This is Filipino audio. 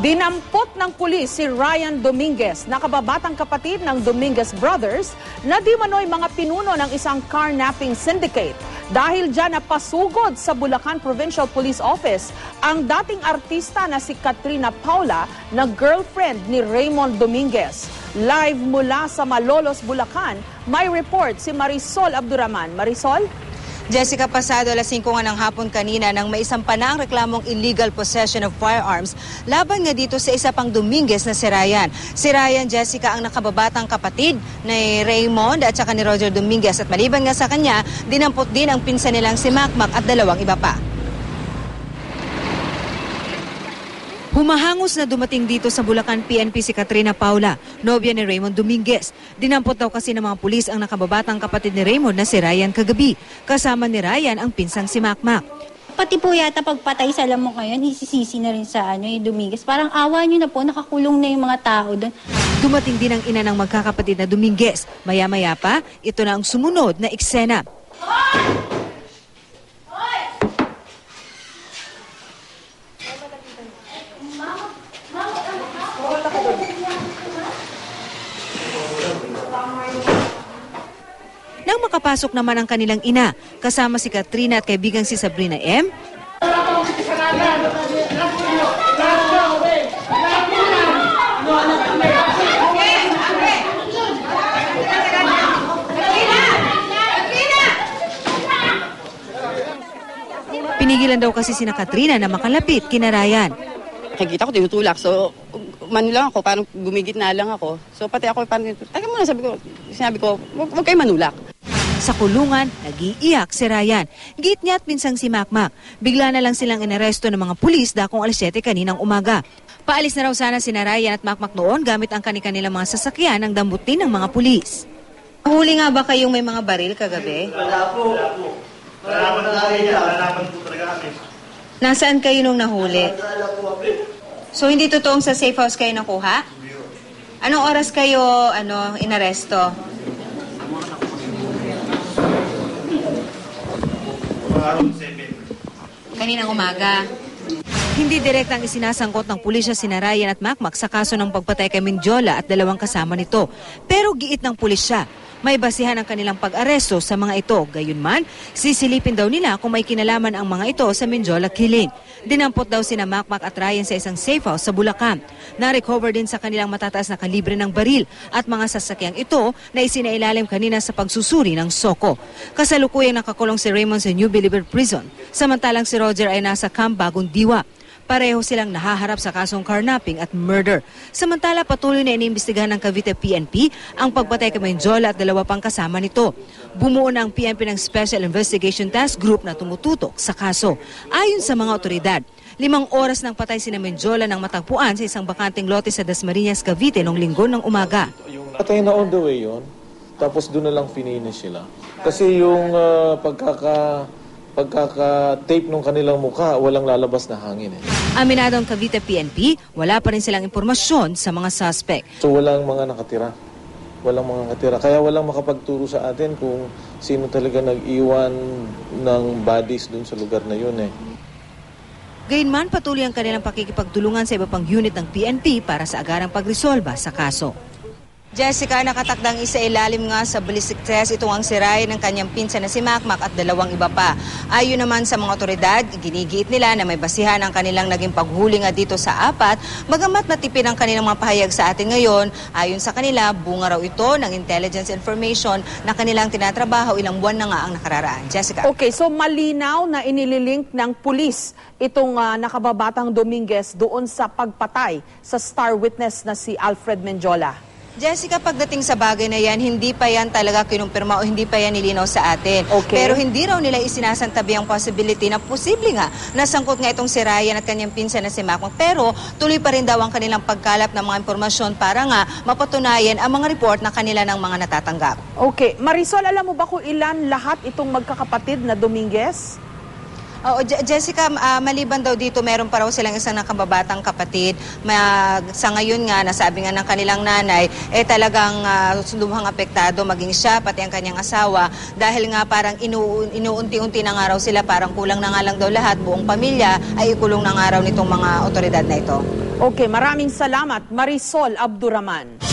Dinampot ng pulis si Ryan Dominguez, nakababatang kapatid ng Dominguez Brothers, na di manoy mga pinuno ng isang carnapping syndicate. Dahil dyan napasugod sa Bulacan Provincial Police Office ang dating artista na si Katrina Paula na girlfriend ni Raymond Dominguez. Live mula sa Malolos, Bulacan, may report si Marisol Abdurrahman. Marisol? Jessica, pasado alas 5 ng hapon kanina nang may isampa na ang reklamong illegal possession of firearms laban nga dito sa isa pang Dominguez na si Ryan. Si Ryan, Jessica, ang nakababatang kapatid ni Raymond at saka ni Roger Dominguez, at maliban nga sa kanya, dinampot din ang pinsan nilang si Macmac at dalawang iba pa. Humahangos na dumating dito sa Bulacan PNP si Katrina Paula, nobya ni Raymond Dominguez. Dinampot daw kasi ng mga pulis ang nakababatang kapatid ni Raymond na si Ryan kagabi. Kasama ni Ryan ang pinsang si Macmac. Pati po yata pagpatay sa lamok ngayon, isisisi na rin sa yung Dominguez. Parang awa nyo na po, nakakulong na yung mga tao doon. Dumating din ang ina ng magkakapatid na Dominguez. Maya-maya pa, ito na ang sumunod na eksena. Nang makapasok naman ang kanilang ina, kasama si Katrina at kaibigang si Sabrina M., pinigilan daw kasi sina Katrina na makalapit kina Ryan. Nakikita ko, tinutulak. So, lang ako, parang gumigit na lang ako. So, pati ako, parang, taga muna, sinabi ko, huwag kayo manulak. Sa kulungan, nag-iiyak si Ryan. Git niya at pinsang si Macmac. Bigla na lang silang inaresto ng mga pulis dakong alas 7 kaninang umaga. Paalis na raw sana sina Ryan at Macmac noon gamit ang kanilang mga sasakyan ng dambutin ng mga pulis. Huli nga ba kayong may mga baril kagabi? Wala po. Wala po talaga kami. Nasaan kayo nung nahuli? So hindi totoong sa safe house kayo nakuha? Anong oras kayo inaresto? Kaninang umaga. Hindi direktang isinasangkot ng pulisya sina Ryan at Macmac sa kaso ng pagpatay kay Mendiola at dalawang kasama nito. Pero giit ng pulisya, may basihan ang kanilang pag-aresto sa mga ito. Gayunman, sisilipin daw nila kung may kinalaman ang mga ito sa Mendiola killing. Dinampot daw sina Macmac at Ryan sa isang safe house sa Bulacan. Na-recover din sa kanilang matataas na kalibre ng baril at mga sasakyang ito na isinailalim kanina sa pagsusuri ng SOCO. Kasalukuyang nakakulong si Raymond sa New Believer Prison, samantalang si Roger ay nasa Camp Bagong Diwa. Pareho silang nahaharap sa kasong carnapping at murder. Samantala, patuloy na iniimbestigahan ng Cavite PNP ang pagpatay kay Mendiola at dalawa pang kasama nito. Bumuo na ang PNP ng Special Investigation Task Group na tumututok sa kaso. Ayon sa mga otoridad, 5 oras nang patay si Mendiola nang matagpuan sa isang bakanteng lote sa Dasmariñas, Cavite noong Linggo ng umaga. Patay na on the way yun, tapos doon na lang finish sila. Kasi yung pagkaka-tape ng kanilang mukha, walang lalabas na hangin. Aminado ang Cavite PNP, wala pa rin silang impormasyon sa mga suspect. So walang mga nakatira. Walang mga nakatira. Kaya walang makapagturo sa atin kung sino talaga nag-iwan ng bodies dun sa lugar na yun Gayunman, patuloy ang kanilang pakikipagtulungan sa iba pang unit ng PNP para sa agarang pagresolba sa kaso. Jessica, nakatakdang isailalim nga sa ballistic test itong ang siray ng kanyang pinsan na si Macmac at dalawang iba pa. Ayon naman sa mga otoridad, ginigiit nila na may basihan ang kanilang naging paghuli nga dito sa apat, bagamat natipid ang kanilang mga pahayag sa atin ngayon. Ayon sa kanila, bunga raw ito ng intelligence information na kanilang tinatrabaho, ilang buwan na nga ang nakararaan. Jessica. Okay, so malinaw na inililink ng pulis itong nakababatang Dominguez doon sa pagpatay sa star witness na si Alfred Mendiola. Jessica, pagdating sa bagay na yan, hindi pa yan talaga kinumpirma o hindi pa yan nilinaw sa atin. Okay. Pero hindi raw nila isinasantabi ang possibility na posible nga nasangkot nga itong si Ryan at kanyang pinsan na si Macmac. Pero tuloy pa rin daw ang kanilang pagkalap ng mga impormasyon para nga mapatunayan ang mga report na kanila ng mga natatanggap. Okay. Marisol, alam mo ba kung ilan lahat itong magkakapatid na Dominguez? Oo, Jessica, maliban daw dito, meron pa raw silang isang nakababatang kapatid. Sa ngayon nga, nasabi nga ng kanilang nanay, talagang lubhang apektado, maging siya, pati ang kanyang asawa, dahil nga parang inuunti-unti na nga raw sila, parang kulang na nga lang daw lahat, buong pamilya, ay ikulong na nga raw nitong mga otoridad na ito. Okay, maraming salamat, Marisol Abduraman.